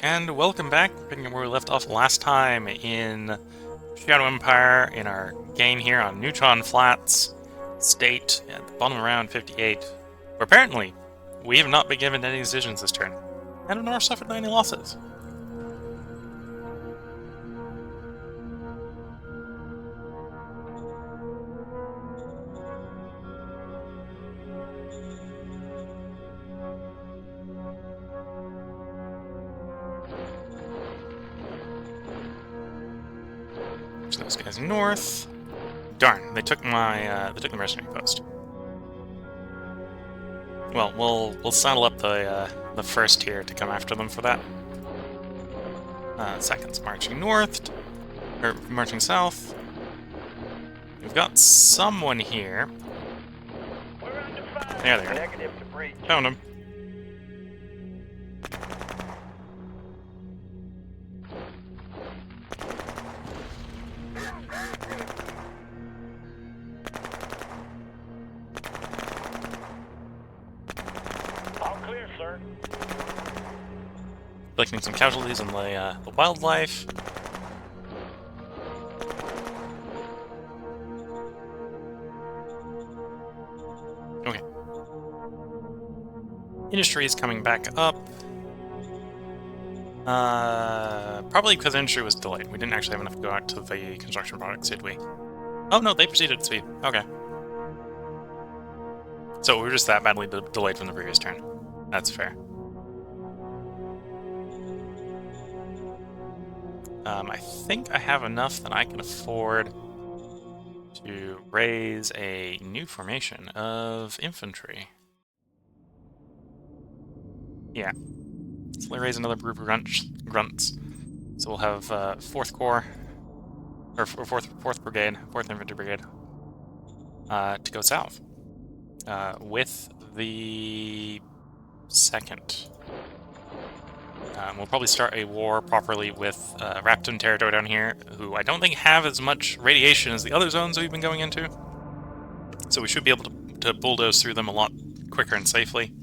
And welcome back, picking up where we left off last time in Shadow Empire in our game here on Neutron Flats State at the bottom of round 58. Where apparently, we have not been given any decisions this turn, and nor suffered any losses. So those guys north. Darn, they took my the mercenary post. Well, we'll saddle up the first here to come after them for that. Second's marching north, or marching south. We've got someone here. There they are. Found him. All clear, sir. Inflicting some casualties on the wildlife. Okay. Industry is coming back up. Probably because industry was delayed. We didn't actually have enough to go out to the construction products, did we? Oh no, they proceeded to speed. Okay. So we were just that badly delayed from the previous turn. That's fair. I think I have enough that I can afford to raise a new formation of infantry. Yeah. So let's raise another group of grunts. So we'll have 4th Corps, or 4th Brigade, 4th Infantry Brigade, to go south with the 2nd. We'll probably start a war properly with Rapton territory down here, who I don't think have as much radiation as the other zones we've been going into. So we should be able to bulldoze through them a lot quicker and safely.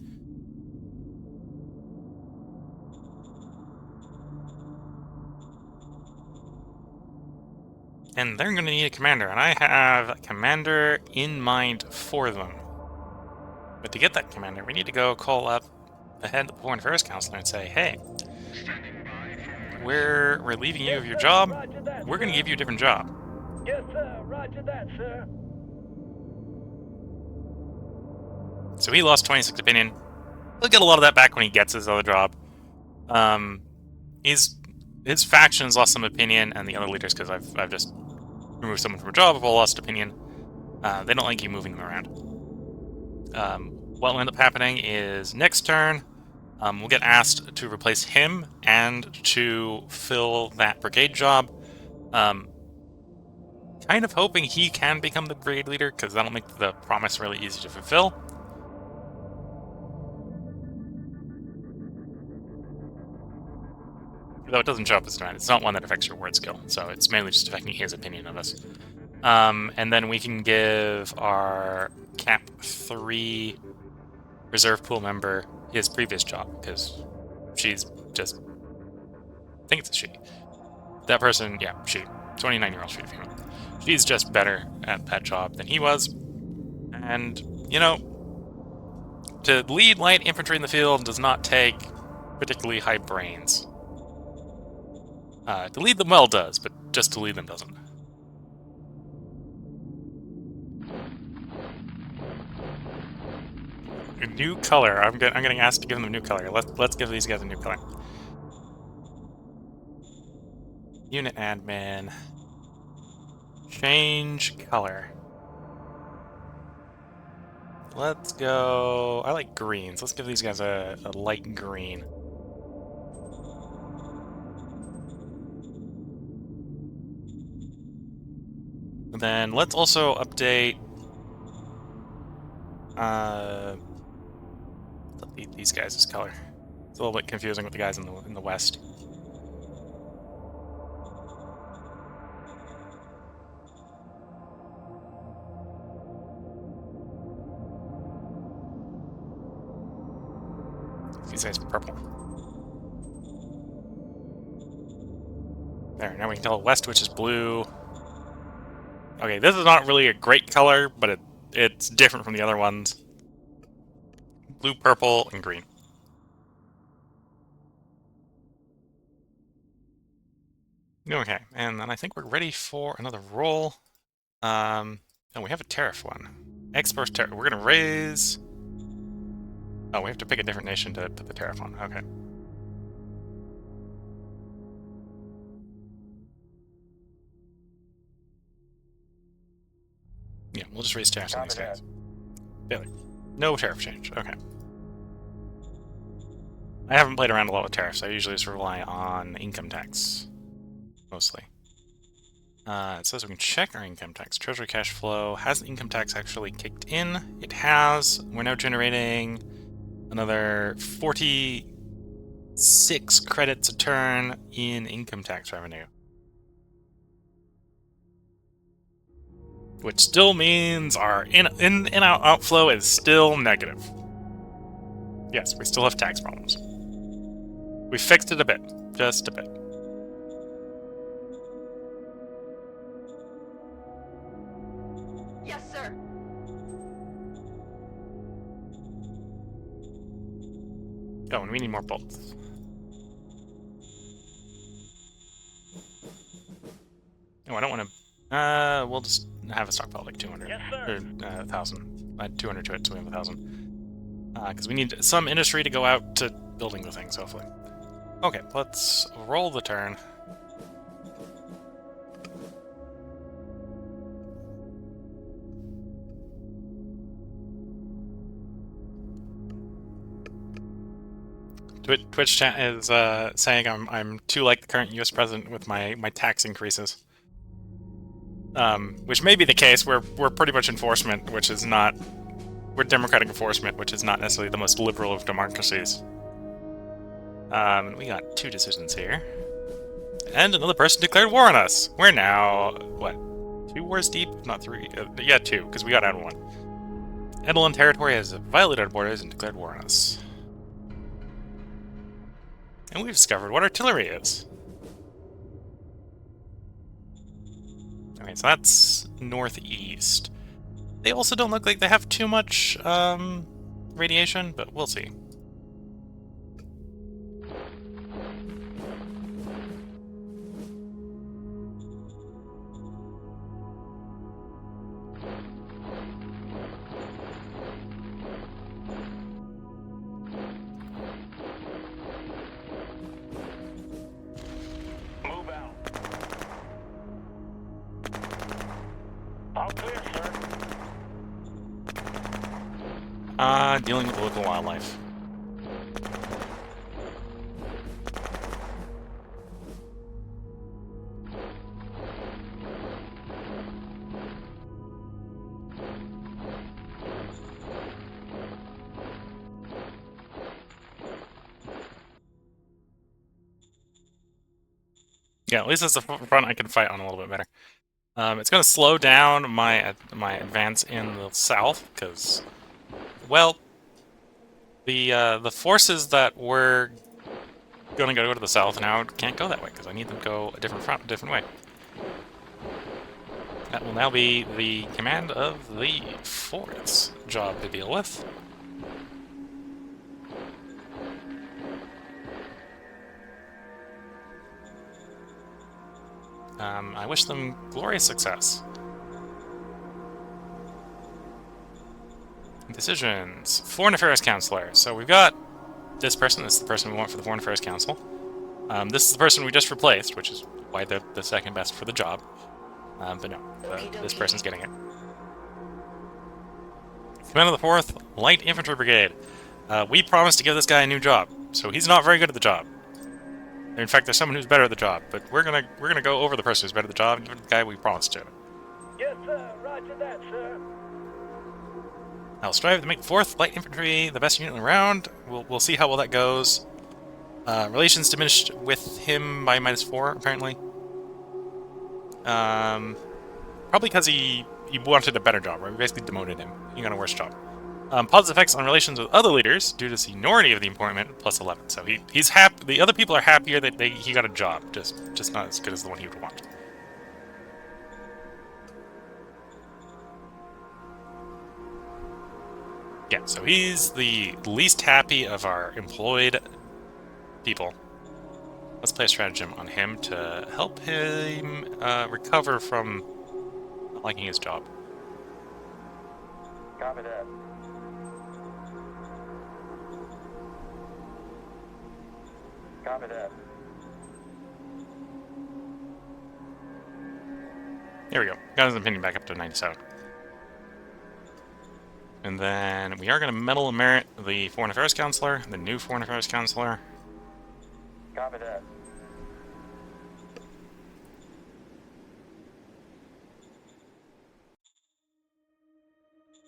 And they're going to need a commander, and I have a commander in mind for them. But to get that commander, we need to go call up the head of the Foreign Affairs Council and say, hey, we're relieving you of your job. We're going to give you a different job. Yes, sir. Roger that, sir. So he lost 26 opinion. He'll get a lot of that back when he gets his other job. His factions lost some opinion, and the other leaders, because I've just removed someone from a job, have all lost opinion. They don't like you moving them around. What will end up happening is next turn, we'll get asked to replace him and to fill that brigade job. Kind of hoping he can become the brigade leader, because that'll make the promise really easy to fulfill. Though it doesn't show up as demand. It's not one that affects your word skill, so it's mainly just affecting his opinion of us. And then we can give our Cap 3 reserve pool member his previous job, because she's just... I think it's a she. That person, yeah, she. 29-year-old she female. She's just better at that job than he was. And, you know, to lead light infantry in the field does not take particularly high brains. To lead them well does, but just to lead them doesn't. A new color. I'm getting asked to give them a new color. Let's give these guys a new color. Unit admin. Change color. Let's go... I like greens. Let's give these guys a light green. And then let's also update these guys' color. It's a little bit confusing with the guys in the west. These guys purple. There, now we can tell west which is blue. Okay, this is not really a great color, but it's different from the other ones. Blue, purple, and green. Okay, and then I think we're ready for another roll. Oh, we have a tariff one. Exports tariff. We're gonna raise... Oh, we have to pick a different nation to put the tariff on. Okay. Yeah, we'll just raise tariffs on these guys. Failure. No tariff change. Okay. I haven't played around a lot with tariffs. I usually just rely on income tax. Mostly. It says we can check our income tax. Treasury cash flow. Has the income tax actually kicked in? It has. We're now generating another 46 credits a turn in income tax revenue. Which still means our in-out outflow is still negative. Yes, we still have tax problems. We fixed it a bit. Just a bit. Yes, sir. Oh, and we need more bolts. Oh, I don't want to... we'll just have a stockpile like 200. Yes, sir. Or 1,000. Add 200 to it, so we have 1,000. Because we need some industry to go out to building the things, hopefully. Okay, let's roll the turn. Twitch chat is saying I'm too like the current U.S. president with my tax increases. Which may be the case. We're pretty much enforcement, which is not... We're democratic enforcement, which is not necessarily the most liberal of democracies. We got 2 decisions here. And another person declared war on us! We're now, what, 2 wars deep? Not 3. Yeah, 2, because we got out of 1. Edelon territory has violated our borders and declared war on us. And we've discovered what artillery is. Okay, so that's northeast. They also don't look like they have too much radiation, but we'll see. Move out. All clear, sir. Dealing with local wildlife. Yeah, at least that's the front I can fight on a little bit better. It's going to slow down my advance in the south, because, well, the forces that were going to go to the south now can't go that way, because I need them to go a different way. That will now be the command of the 4th job to deal with. I wish them glorious success. Decisions. Foreign Affairs Counselor. So we've got this person. This is the person we want for the Foreign Affairs Council. This is the person we just replaced, which is why they're the second best for the job. But no, this person's getting it. Command of the 4th Light Infantry Brigade. We promised to give this guy a new job, so he's not very good at the job. In fact, there's someone who's better at the job, but we're gonna go over the person who's better at the job and give it to the guy we promised to. Yes, sir. Roger that, sir. I'll strive to make 4th Light Infantry the best unit around. We'll see how well that goes. Relations diminished with him by -4, apparently. Probably because he wanted a better job, right? We basically demoted him. He got a worse job. Positive effects on relations with other leaders due to seniority of the appointment, plus 11. So he's happy. The other people are happier that he got a job, just not as good as the one he would want. Yeah, so he's the least happy of our employed people. Let's play a stratagem on him to help him recover from not liking his job. Copy that. Copy that. There we go. Got his opinion back up to 97. And then we are going to medal and merit the Foreign Affairs Counselor, the new Foreign Affairs Counselor. Copy that.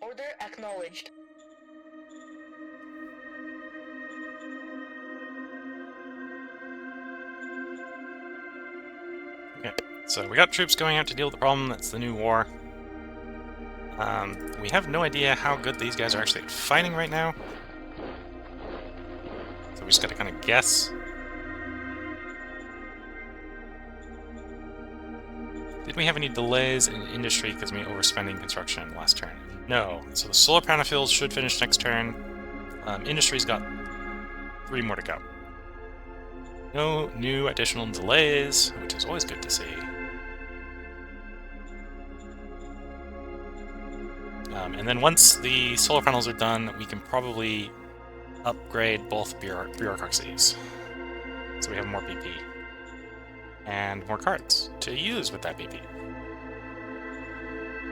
Order acknowledged. Okay, so we got troops going out to deal with the problem. That's the new war. We have no idea how good these guys are actually at fighting right now. So we just gotta kind of guess. Did we have any delays in industry because we overspending construction last turn? No. So the solar panel fields should finish next turn. Industry's got 3 more to go. No new additional delays, which is always good to see. And then once the solar panels are done, we can probably upgrade both bureaucracies. So we have more BP. And more cards to use with that BP.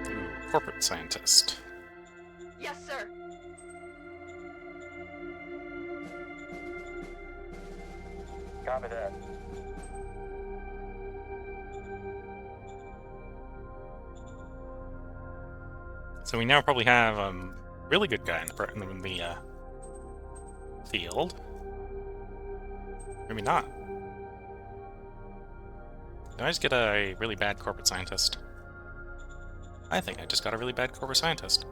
Ooh, corporate scientist. Yes, sir. Copy that. So we now probably have a really good guy in the field. Maybe not. Did I just get a really bad corporate scientist? I think I just got a really bad corporate scientist.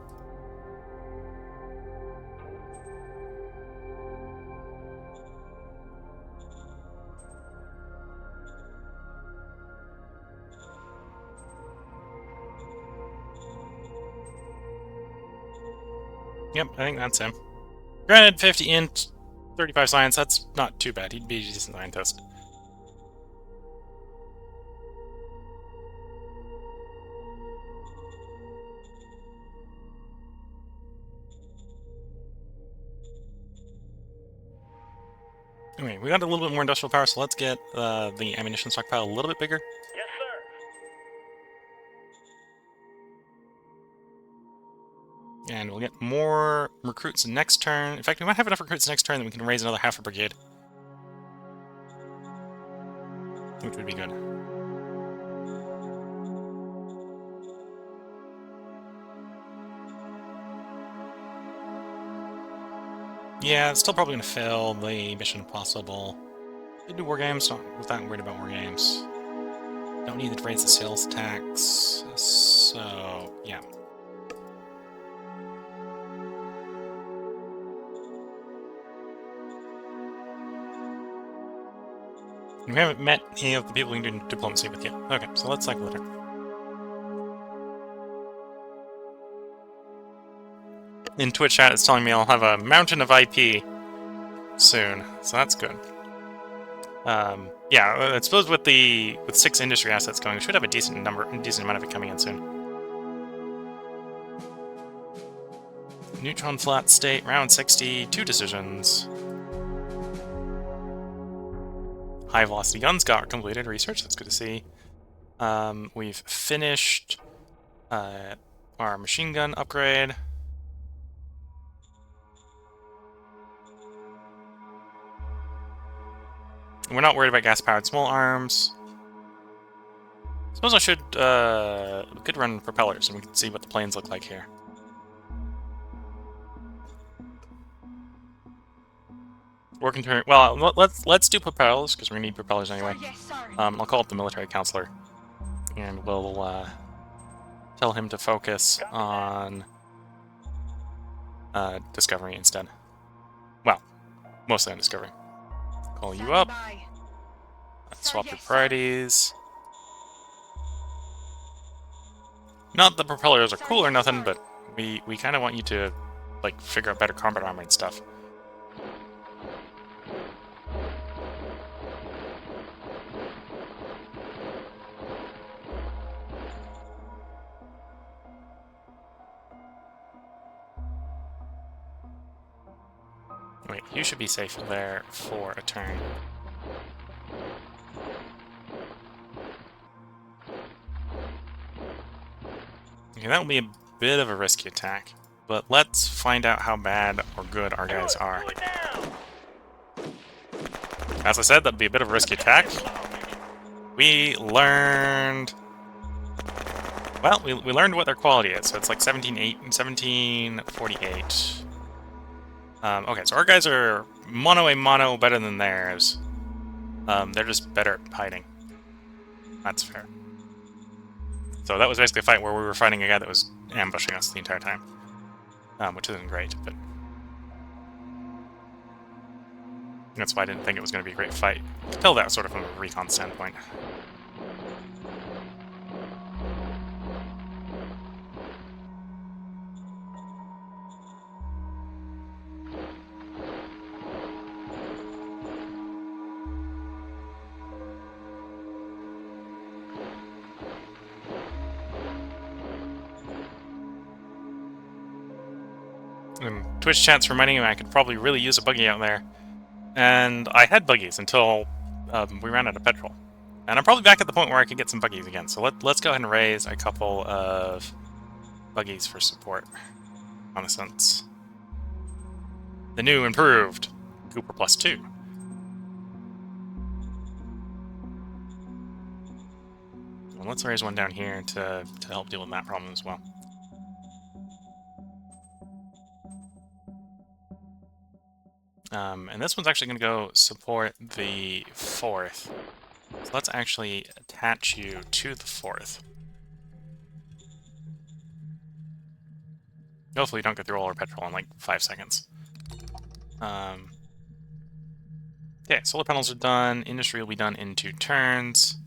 Yep, I think that's him. Granted, 50 int, 35 science, that's not too bad. He'd be a decent scientist. Anyway, we got a little bit more industrial power, so let's get the ammunition stockpile a little bit bigger. Yes, sir. And we'll get more recruits next turn. In fact, we might have enough recruits next turn that we can raise another half a brigade. Which would be good. Yeah, it's still probably going to fail the Mission Impossible. Did do war games, not that worried about war games. Don't need to raise the sales tax, so yeah. We haven't met any of the people we can do diplomacy with yet. Okay, so let's cycle it in. In Twitch chat, it's telling me I'll have a mountain of IP soon, so that's good. Yeah, I suppose with 6 industry assets going, we should have a decent amount of it coming in soon. Neutron flat state, round 60, 2 decisions. High velocity guns got completed research, that's good to see. We've finished our machine gun upgrade. We're not worried about gas-powered small arms. Suppose I should could run propellers and we can see what the planes look like here. Working turn. Well, let's do propellers because we're gonna need propellers anyway. Sir, yes, sir. I'll call up the military counselor, and we'll tell him to focus on Discovery instead. Well, mostly on Discovery. Call you Standing up. by. Swap your Yes, sir. priorities. Not the propellers are Sir, cool or yes, nothing, sir. but we kind of want you to, like, figure out better combat armor and stuff. Wait, you should be safe there for a turn. Okay, that will be a bit of a risky attack, but let's find out how bad or good our guys are. As I said, that'd be a bit of a risky attack. We learned... Well, we learned what their quality is, so it's like 1748. Okay, so our guys are mono a mono better than theirs. They're just better at hiding. That's fair. So that was basically a fight where we were fighting a guy that was ambushing us the entire time. Which isn't great, but... That's why I didn't think it was going to be a great fight. You can tell that sort of from a recon standpoint. And Twitch chat's reminding me I could probably really use a buggy out there. And I had buggies until we ran out of petrol. And I'm probably back at the point where I could get some buggies again. So let's go ahead and raise a couple of buggies for support. Reconnaissance. The new improved Cooper +2. Well, let's raise one down here to help deal with that problem as well. And this one's actually going to go support the 4th. So let's actually attach you to the 4th. Hopefully you don't get through all our petrol in like 5 seconds. Okay, solar panels are done. Industry will be done in 2 turns.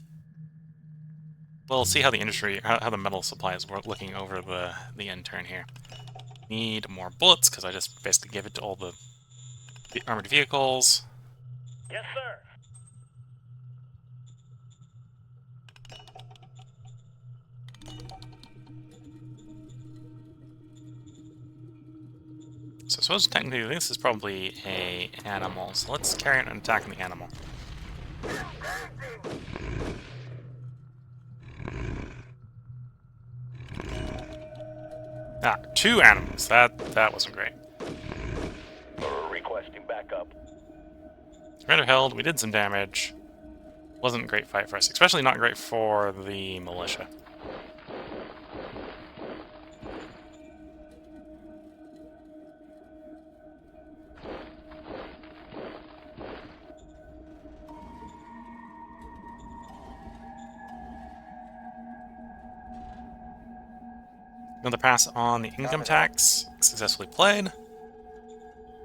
We'll see how the industry, how the metal supply is looking over the end turn here. Need more bullets, because I just basically gave it to all the armored vehicles. Yes, sir. So I suppose technically this is probably a animal, so let's carry out an attack on the animal. Ah, 2 animals. That wasn't great. Requesting backup. Surrender held, we did some damage. Wasn't a great fight for us, especially not great for the militia. Another pass on the income tax, successfully played.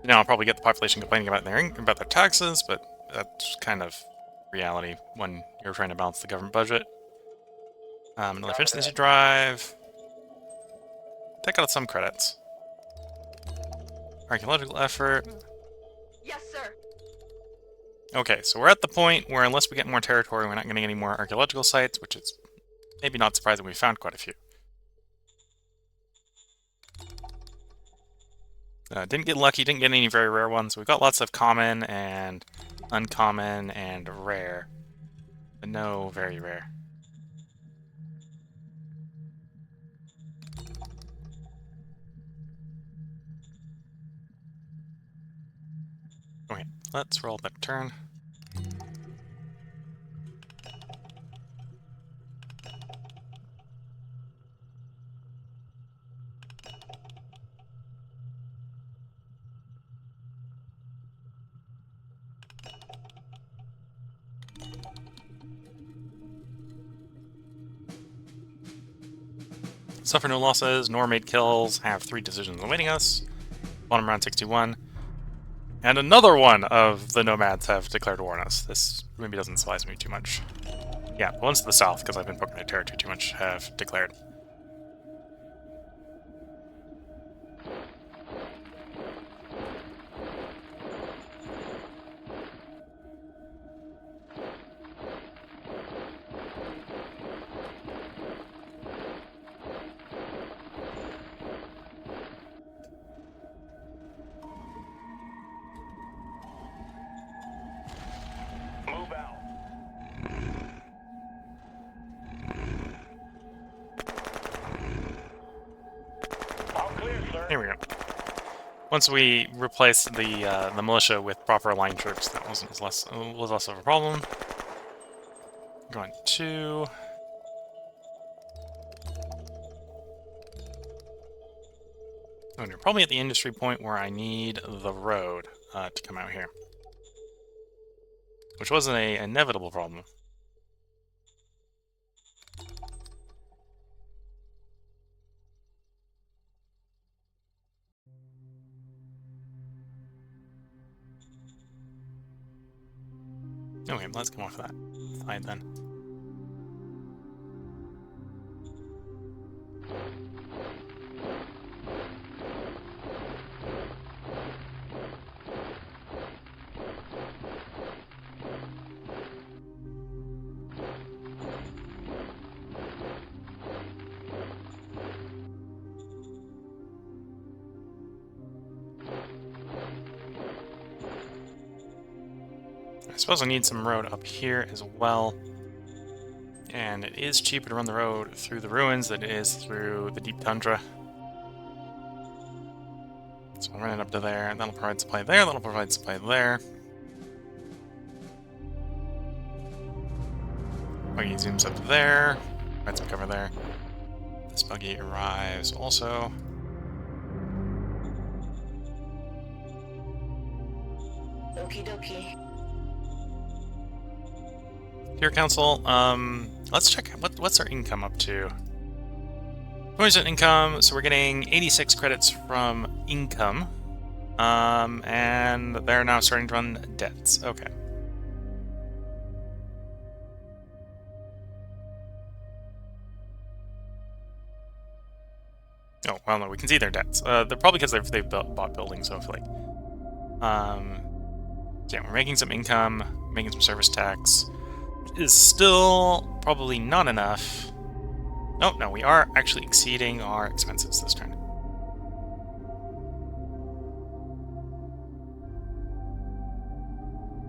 Now I'll probably get the population complaining about their taxes, but that's kind of reality when you're trying to balance the government budget. Another efficiency drive. Take out some credits. Archaeological effort. Yes, sir. Okay, so we're at the point where unless we get more territory, we're not getting any more archaeological sites, which is maybe not surprising. We found quite a few. Didn't get lucky, didn't get any very rare ones. We've got lots of common and uncommon and rare, but no very rare. Okay, let's roll that turn. Suffer no losses, nor made kills, have 3 decisions awaiting us. Bottom round 61. And another one of the nomads have declared war on us. This maybe doesn't surprise me too much. Yeah, the ones to the south, because I've been poking their territory too much, have declared. Move out. All clear, sir. Here we go. Once we replace the militia with proper aligned troops, that was less of a problem. Going to. Oh, and you're probably at the industry point where I need the road to come out here, which wasn't an inevitable problem. Okay, let's come off that side then. I suppose I need some road up here as well. And it is cheaper to run the road through the ruins than it is through the deep tundra. So I'll run it up to there, and that'll provide supply there, that'll provide supply there. Buggy zooms up there, provides some cover there. This buggy arrives also. Okie dokie. Dear Council, let's check what's our income up to. 20% income, so we're getting 86 credits from income. And they're now starting to run debts. Okay. Oh, well, no, we can see their debts. They're probably because they've bought buildings, hopefully. So yeah, we're making some income, making some service tax. Is still probably not enough. Oh, no, we are actually exceeding our expenses this turn.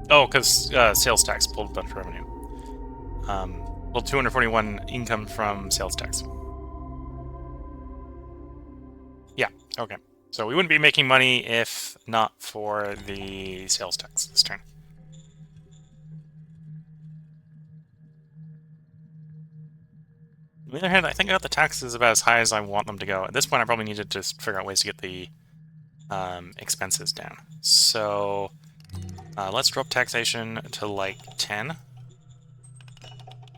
Oh, because sales tax pulled a bunch of revenue. Well, 241 income from sales tax. Yeah, okay. So we wouldn't be making money if not for the sales tax this turn. On the other hand, I think I got the taxes about as high as I want them to go. At this point, I probably need to just figure out ways to get the expenses down. So let's drop taxation to like 10.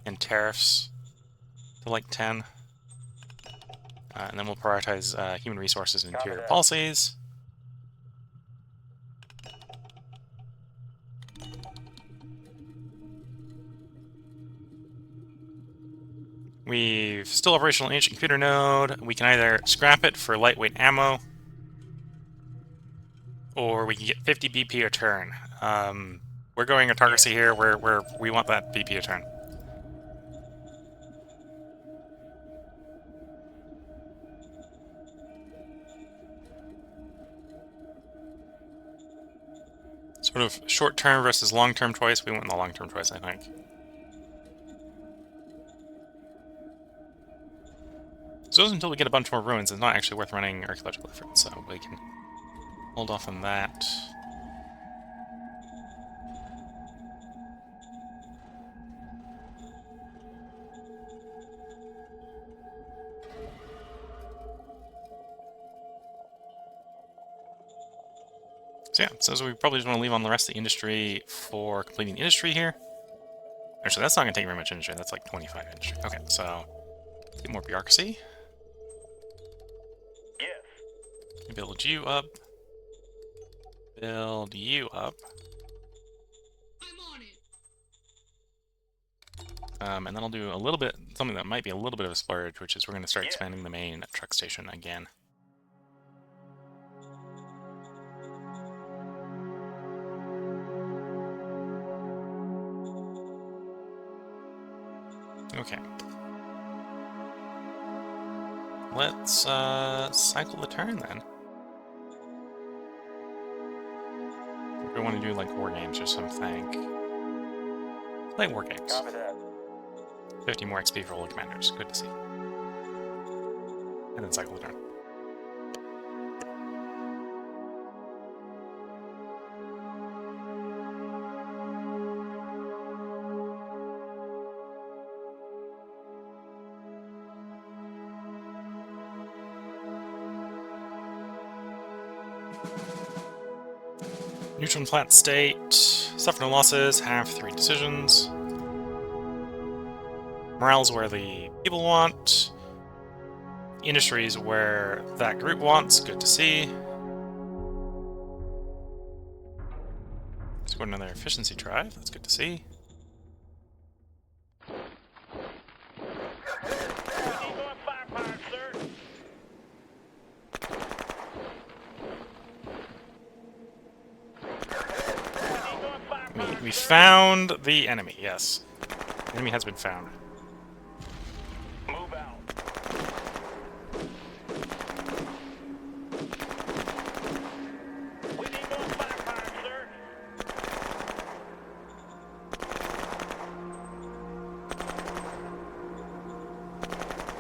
And tariffs to like 10. And then we'll prioritize human resources and interior policies. We've still operational ancient computer node. We can either scrap it for lightweight ammo, or we can get 50 BP a turn. We're going autocracy here, where we want that BP a turn. Sort of short-term versus long-term choice. We went the long-term choice, I think. So until we get a bunch more ruins, it's not actually worth running archaeological efforts, so we can hold off on that. So yeah, it says we probably just want to leave on the rest of the industry for completing the industry here. Actually, that's not going to take very much industry. That's like 25 industry. Okay, so get more bureaucracy. Yes. Build you up. build you up. And then I'll do a little bit, something that might be a little bit of a splurge, which is we're going to start expanding the main truck station again. Okay. Let's cycle the turn then. If we want to do like war games or something. Play war games. Copy that. 50 more XP for all the commanders. Good to see. And then cycle the turn. Neutron flat state. Suffer no losses. Have 3 decisions. Morale's where the people want. Industries where that group wants. Good to see. Let's go another efficiency drive. That's good to see. We found the enemy, yes. The enemy has been found. Move out. We need more firepower, sir.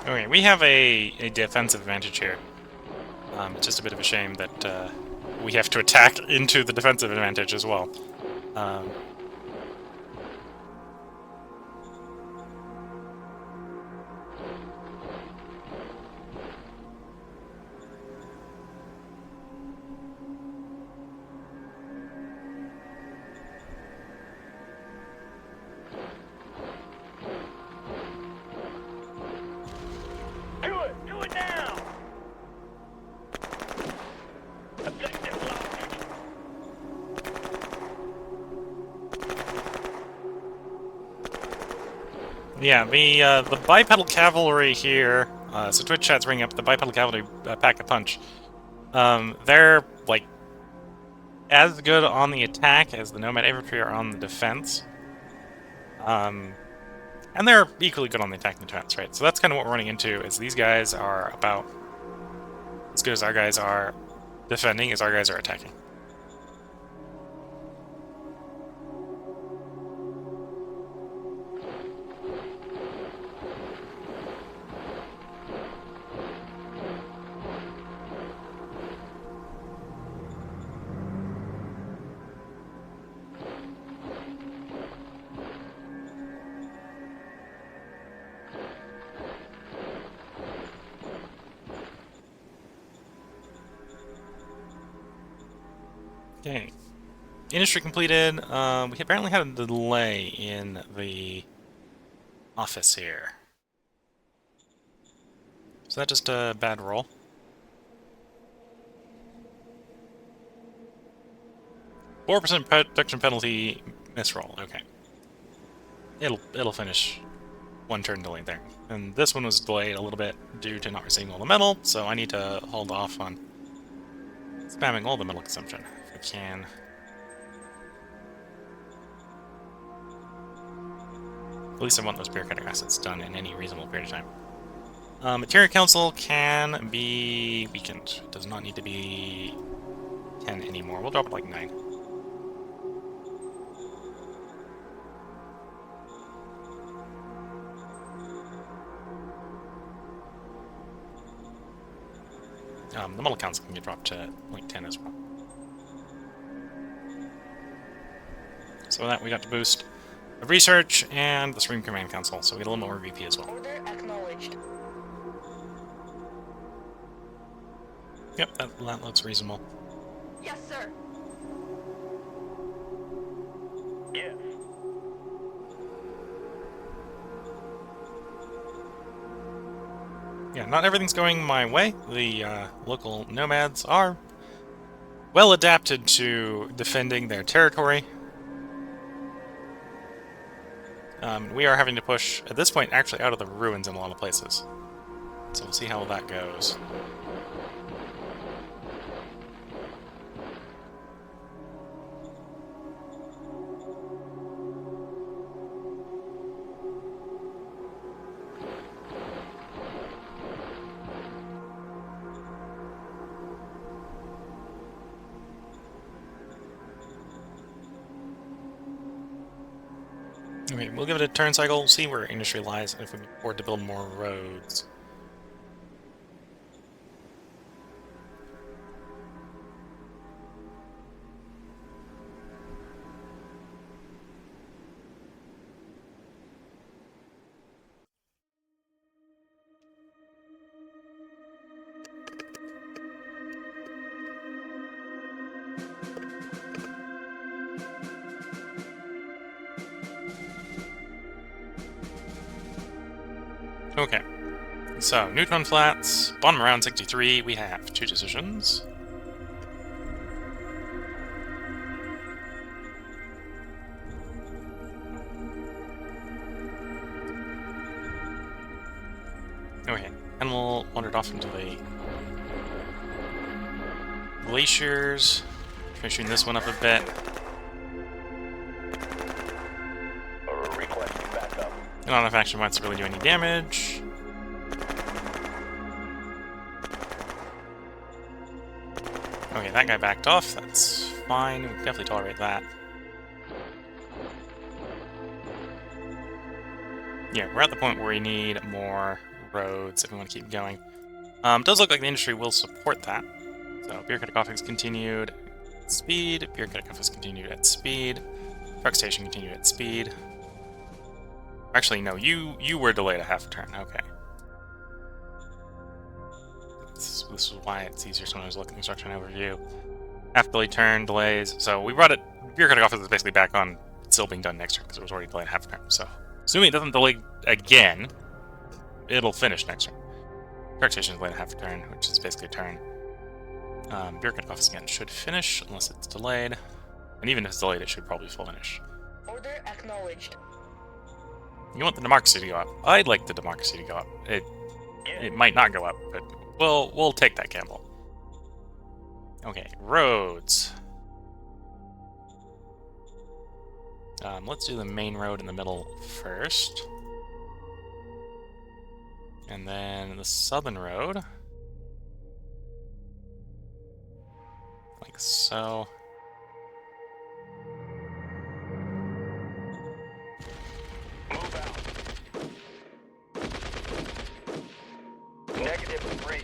Okay, we have a defensive advantage here. It's just a bit of a shame that we have to attack into the defensive advantage as well. Do it now. Objective locked. Yeah, the bipedal cavalry here, so Twitch chat's ringing up, the bipedal cavalry pack a punch. They're, like, as good on the attack as the Nomad Infantry are on the defense. And they're equally good on the attack and defense, right? So that's kind of what we're running into, is these guys are about as good as our guys are defending as our guys are attacking. Okay. Industry completed. We apparently had a delay in the office here. Is that just a bad roll? %4 production penalty misroll. Okay. It'll finish one turn delayed there. And this one was delayed a little bit due to not receiving all the metal, so I need to hold off on spamming all the metal consumption. I can. At least I want those bureaucratic assets done in any reasonable period of time. Material Council can be weakened. It does not need to be 10 anymore. We'll drop it like 9. The Model Council can get dropped to like 10 as well. So with that, we got the boost of research and the Supreme Command Council, so we get a little more VP as well. Order acknowledged. Yep, that looks reasonable. Yes, sir. Yes. Yeah, not everything's going my way. The local nomads are well adapted to defending their territory. We are having to push, at this point, actually out of the ruins in a lot of places. So we'll see how that goes. Okay, we'll give it a turn cycle, see where industry lies, and if we can afford to build more roads. Okay, so neutron flats, bottom around 63, we have 2 decisions. Okay, and we'll wander off into the glaciers, finishing this one up a bit. Requesting backup. Not enough action points to really do any damage. Okay, that guy backed off. That's fine. We can definitely tolerate that. Yeah, we're at the point where we need more roads if we want to keep going. Does look like the industry will support that. So, bureaucratic office continued at speed. Bureaucratic office continued at speed. Truck station continued at speed. Actually, no, you were delayed a half a turn. Okay. This is why it's easier sometimes to look at the construction overview. Half delay turn, delays. So we brought it. Bureaucratic office is basically back on, still being done next turn because it was already delayed half a turn. So, assuming it doesn't delay again, it'll finish next turn. Truck station is delayed a half a turn, which is basically a turn. Bureaucratic office again should finish unless it's delayed. And even if it's delayed, it should probably full finish. Order acknowledged. You want the democracy to go up. I'd like the democracy to go up. It might not go up, but we'll take that gamble. Okay, roads. Let's do the main road in the middle first. And then the southern road. Like so. Move out. Negative breach.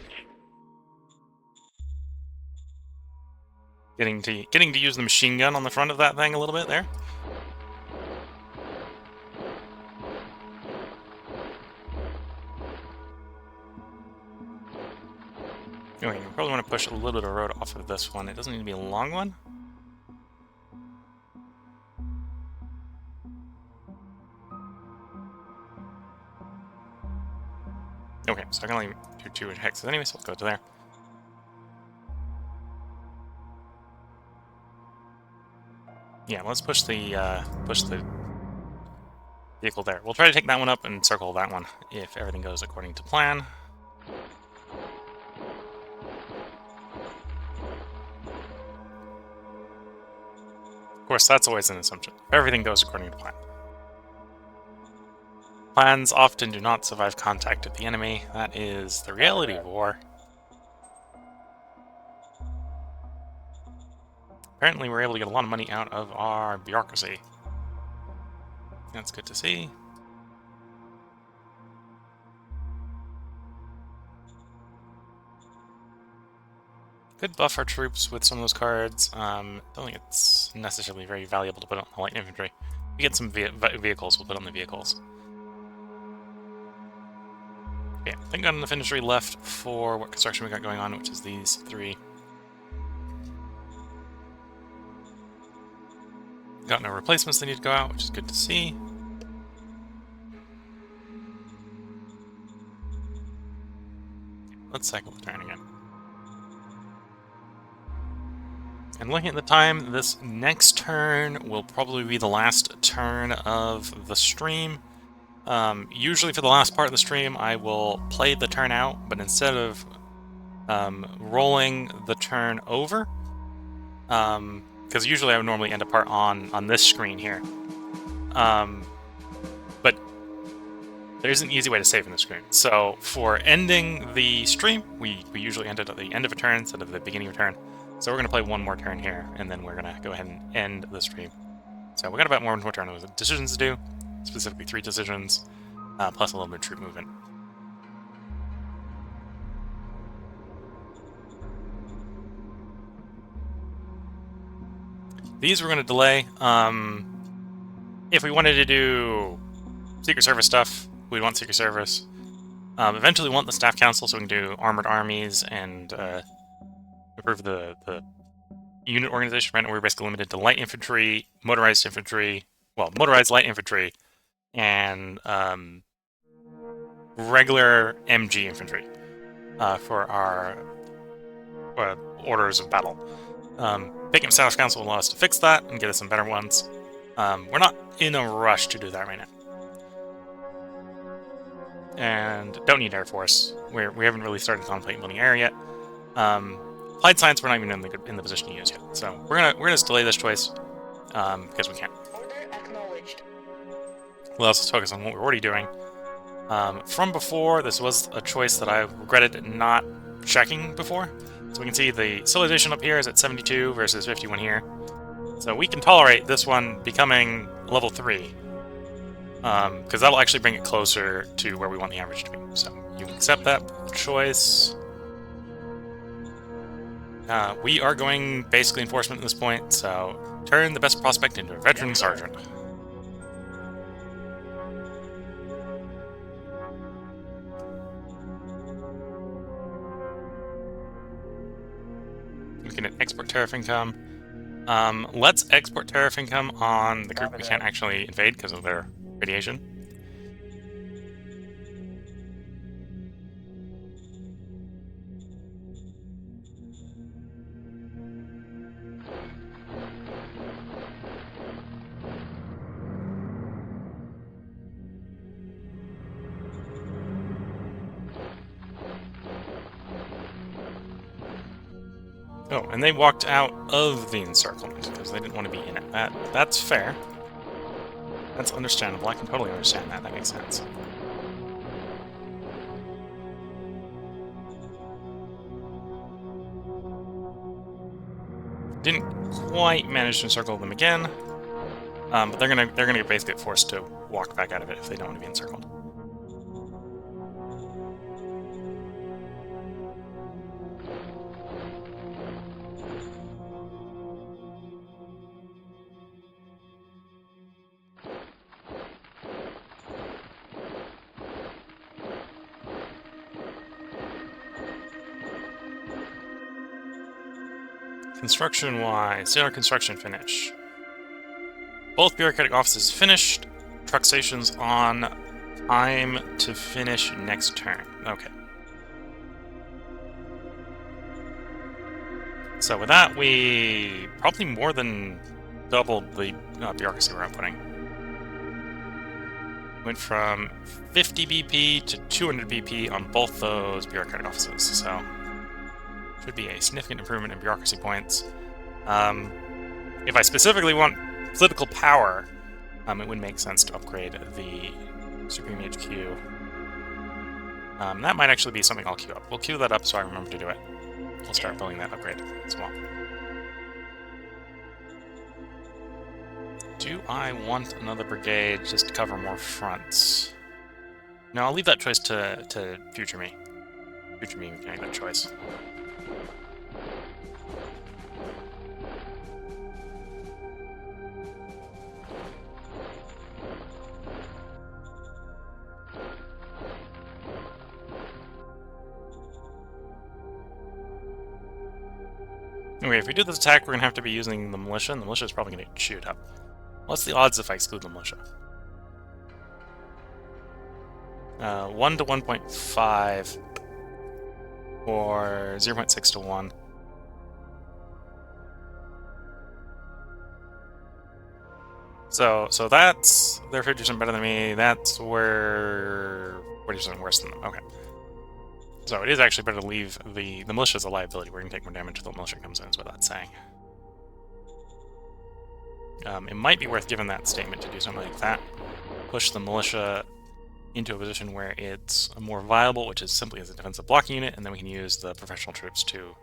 Getting to use the machine gun on the front of that thing a little bit there. Okay, you probably want to push a little bit of road off of this one. It doesn't need to be a long one. Okay, so I can only do 2 hexes anyway, so let's go to there. Yeah, let's push the vehicle there. We'll try to take that one up and circle that one if everything goes according to plan. Of course, that's always an assumption. Everything goes according to plan. Plans often do not survive contact with the enemy. That is the reality of war. Apparently, we're able to get a lot of money out of our bureaucracy. That's good to see. Could buff our troops with some of those cards. Don't think it's necessarily very valuable to put on the light infantry. We get some vehicles, we'll put on the vehicles. Yeah, I think I got enough industry left for what construction we got going on, which is these 3. Got no replacements that need to go out, which is good to see. Let's cycle the turn again. And looking at the time, this next turn will probably be the last turn of the stream. Usually for the last part of the stream, I will play the turn out, but instead of rolling the turn over, because usually I would normally end a part on this screen here. But there's an easy way to save in the screen. So for ending the stream, we usually end it at the end of a turn instead of the beginning of a turn. So we're going to play one more turn here, and then we're going to go ahead and end the stream. So we got about one more turn of decisions to do, specifically 3 decisions, plus a little bit of troop movement. These we're going to delay. If we wanted to do Secret Service stuff, we'd want Secret Service. Eventually we want the Staff Council so we can do Armored Armies and improve the unit organization. Right now we're basically limited to light infantry, motorized infantry, well, motorized light infantry, and regular MG infantry for our orders of battle. Picking Staff Council will allow us to fix that and get us some better ones. We're not in a rush to do that right now. And don't need Air Force. We haven't really started contemplating building air yet. Applied Science we're not even in the position to use yet. So we're gonna just delay this choice because we can. Order acknowledged. We'll also focus on what we're already doing. From before, this was a choice that I regretted not checking before. So we can see the civilization up here is at 72 versus 51 here. So we can tolerate this one becoming level 3. Because that'll actually bring it closer to where we want the average to be. So you can accept that choice. We are going basically enforcement at this point, so turn the best prospect into a veteran sergeant. Looking at export tariff income. Let's export tariff income on the group we can't actually invade because of their radiation. Oh, and they walked out of the encirclement because they didn't want to be in it. That's fair. That's understandable. I can totally understand that. That makes sense. Didn't quite manage to encircle them again, but they're gonna basically get forced to walk back out of it if they don't want to be encircled. Construction-wise, zero construction finish. Both bureaucratic offices finished. Truck stations on time to finish next turn. Okay. So with that, we probably more than doubled the bureaucracy we're outputting. Went from 50 BP to 200 BP on both those bureaucratic offices, so should be a significant improvement in bureaucracy points. If I specifically want political power, it would make sense to upgrade the Supreme HQ. That might actually be something I'll queue up. We'll queue that up so I remember to do it. We'll start building that upgrade as well. Do I want another brigade just to cover more fronts? No, I'll leave that choice to future me. Future me can make that choice. Okay, if we do this attack, we're going to have to be using the militia, and the militia is probably going to get chewed up. What's the odds if I exclude the militia? 1 to 1.5, or 0.6 to 1. So that's... They're 50% better than me. That's where... 40% worse than them. Okay. So it is actually better to leave the militia as a liability. We're going to take more damage until the militia comes in, is what that's saying. It might be worth giving that statement to do something like that. Push the militia into a position where it's more viable, which is simply as a defensive blocking unit, and then we can use the professional troops to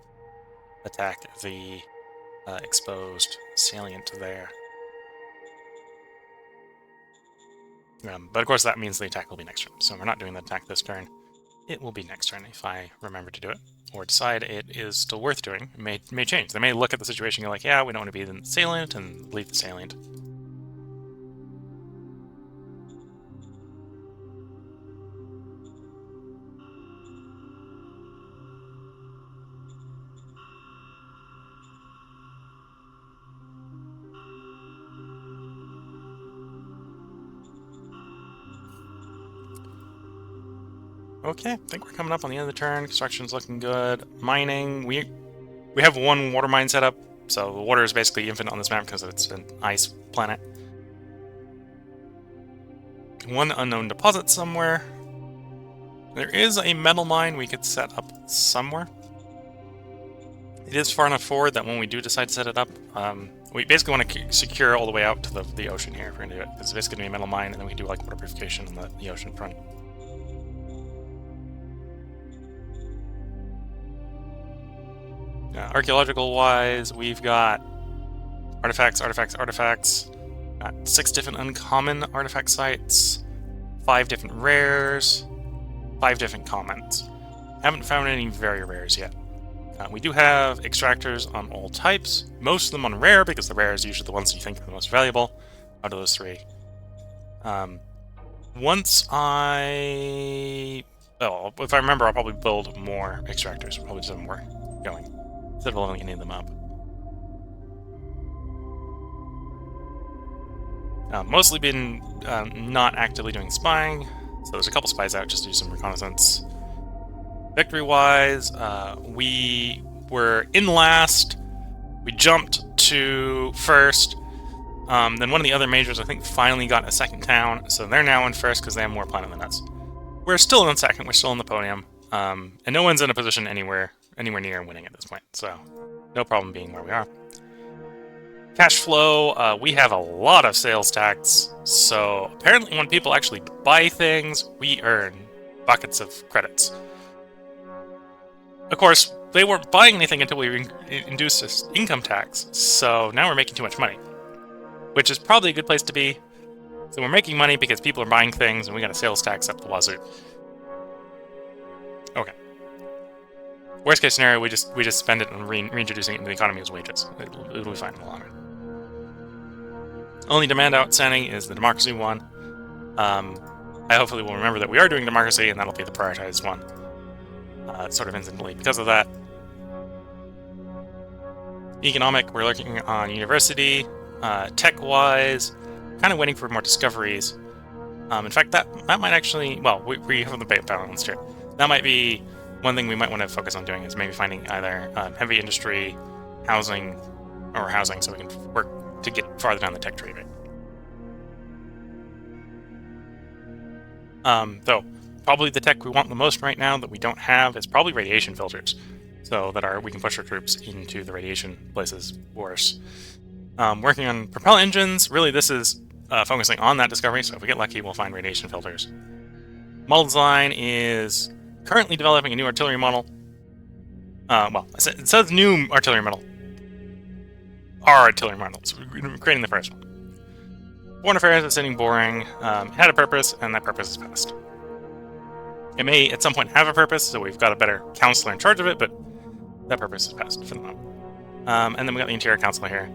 attack the exposed salient there. But of course that means the attack will be next turn, so we're not doing the attack this turn. It will be next turn if I remember to do it, or decide it is still worth doing. It may change. They may look at the situation and go like, yeah, we don't want to be in the salient, and leave the salient. Okay, I think we're coming up on the end of the turn. Construction's looking good. Mining, we have one water mine set up, so the water is basically infinite on this map because it's an ice planet. One unknown deposit somewhere. There is a metal mine we could set up somewhere. It is far enough forward that when we do decide to set it up, we basically want to secure all the way out to the ocean here if we're going to do it. Because it's basically going to be a metal mine, and then we can do like water purification on the ocean front. Archaeological-wise, we've got artifacts. Got 6 different uncommon artifact sites, 5 different rares, 5 different commons. Haven't found any very rares yet. We do have extractors on all types, most of them on rare, because the rare is usually the ones you think are the most valuable out of those 3. Once if I remember, I'll probably build more extractors. We'll probably just have more going, instead of leveling any of them up. Mostly been not actively doing spying, so there's a couple spies out just to do some reconnaissance. Victory-wise, we were in last, we jumped to first, then one of the other majors, I think, finally got a second town, so they're now in first because they have more planet than us. We're still in second, we're still on the podium, and no one's in a position anywhere near winning at this point, so no problem being where we are. Cash flow, we have a lot of sales tax, so apparently when people actually buy things, we earn buckets of credits. Of course, they weren't buying anything until we induced this income tax, so now we're making too much money. Which is probably a good place to be. So we're making money because people are buying things, and we got a sales tax up the wazoo. Okay. Worst case scenario, we just spend it on reintroducing it into the economy as wages. It'll be fine in the long run. Only demand outstanding is the democracy one. I hopefully will remember that we are doing democracy, and that'll be the prioritized one. Sort of instantly because of that. Economic, we're looking on university. Tech-wise, kind of waiting for more discoveries. In fact, that might actually... Well, we have the balance here. That might be one thing we might want to focus on doing, is maybe finding either heavy industry, housing, so we can work to get farther down the tech tree rate. Though, probably the tech we want the most right now that we don't have is probably radiation filters, so that we can push our troops into the radiation places worse. Working on propel engines, really this is focusing on that discovery, so if we get lucky we'll find radiation filters. Model design is currently developing a new artillery model. Well, it says new artillery model. Our artillery model, so we're creating the first one. Foreign affairs is sitting boring. It had a purpose, and that purpose is passed. It may at some point have a purpose, so we've got a better counselor in charge of it, but that purpose is passed for the moment. And then we got the interior counselor here,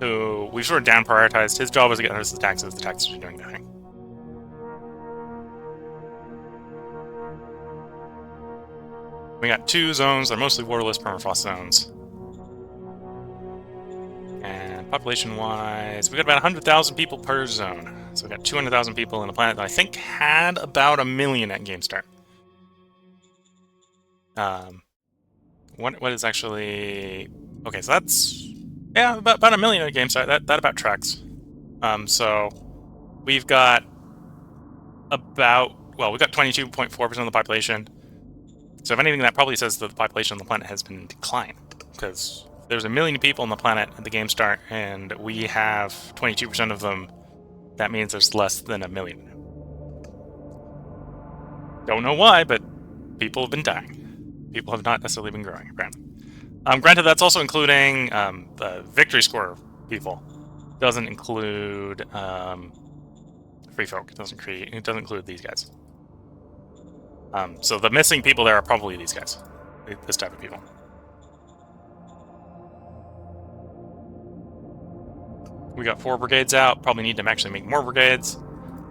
who we've sort of down prioritized. His job was to get us the taxes are doing nothing. We got 2 zones, they're mostly waterless permafrost zones. And population-wise, we got about 100,000 people per zone. So we got 200,000 people in a planet that I think had about 1 million at game start. What is actually... Okay, so that's... Yeah, about 1 million at game start. That about tracks. So we've got we've got 22.4% of the population. So if anything, that probably says that the population on the planet has been in decline, because there's 1 million people on the planet at the game start, and we have 22% of them. That means there's less than 1 million. Don't know why, but people have been dying. People have not necessarily been growing, apparently. Granted, that's also including the victory score people. It doesn't include free folk. It doesn't include these guys. So the missing people there are probably these guys, this type of people. We got 4 brigades out. Probably need to actually make more brigades.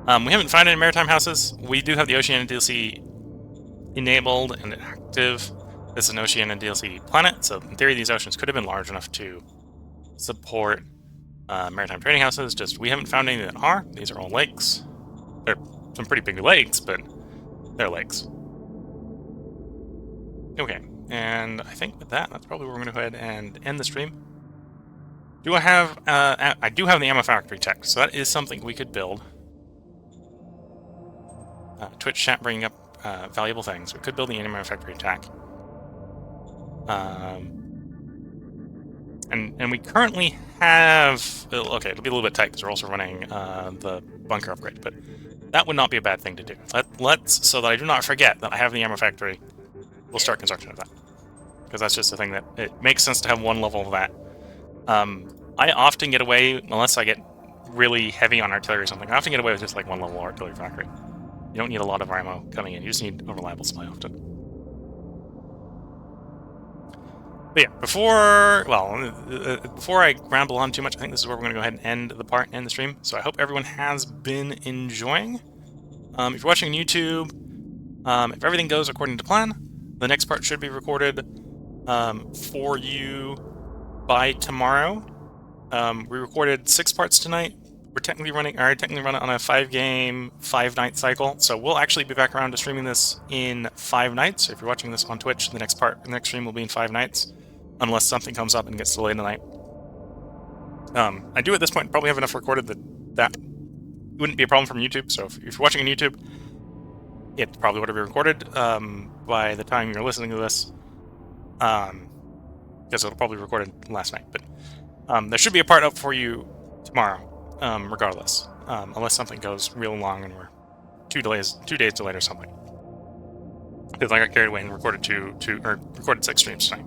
We haven't found any maritime houses. We do have the Oceania DLC enabled and active. This is an Oceania DLC planet, so in theory these oceans could have been large enough to support maritime trading houses. Just we haven't found any that are. These are all lakes. They're some pretty big lakes, but they're lakes. Okay, and I think with that, that's probably where we're going to go ahead and end the stream. Do I have... I do have the ammo factory tech, so that is something we could build. Twitch chat bringing up valuable things. We could build the ammo factory tech. And we currently have... Okay, it'll be a little bit tight because we're also running the bunker upgrade, but that would not be a bad thing to do. Let's, so that I do not forget that I have the ammo factory, we'll start construction of that. Because that's just a thing that it makes sense to have one level of that. I often get away, unless I get really heavy on artillery or something, I often get away with just like one level artillery factory. You don't need a lot of ammo coming in, you just need a reliable supply often. But yeah, before I ramble on too much, I think this is where we're going to go ahead and end the part in the stream. So I hope everyone has been enjoying. If you're watching on YouTube, if everything goes according to plan, the next part should be recorded for you by tomorrow. We recorded 6 parts tonight. We're technically running on a 5-game, 5-night cycle. So we'll actually be back around to streaming this in 5 nights. So if you're watching this on Twitch, the next stream will be in 5 nights. Unless something comes up and gets delayed tonight. I do at this point probably have enough recorded that wouldn't be a problem from YouTube. So if you're watching on YouTube, it probably would have been recorded by the time you're listening to this. Because it'll probably be recorded last night. But there should be a part up for you tomorrow, regardless. Unless something goes real long and we're 2 days delayed or something. Because I got carried away and recorded recorded 6 streams tonight.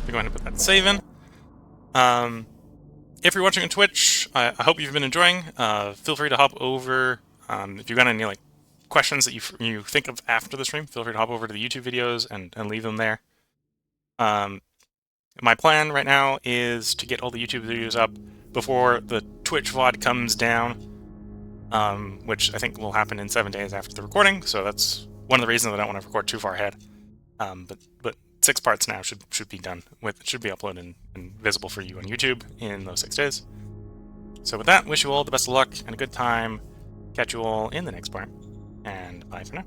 Go ahead and put that save in. If you're watching on Twitch, I hope you've been enjoying. Feel free to hop over. If you've got any questions that you think of after the stream, feel free to hop over to the YouTube videos and leave them there. My plan right now is to get all the YouTube videos up before the Twitch VOD comes down, which I think will happen in 7 days after the recording. So that's one of the reasons I don't want to record too far ahead. But 6 parts now should be done should be uploaded and visible for you on YouTube in those 6 days. So with that, wish you all the best of luck and a good time. Catch you all in the next part, and bye for now.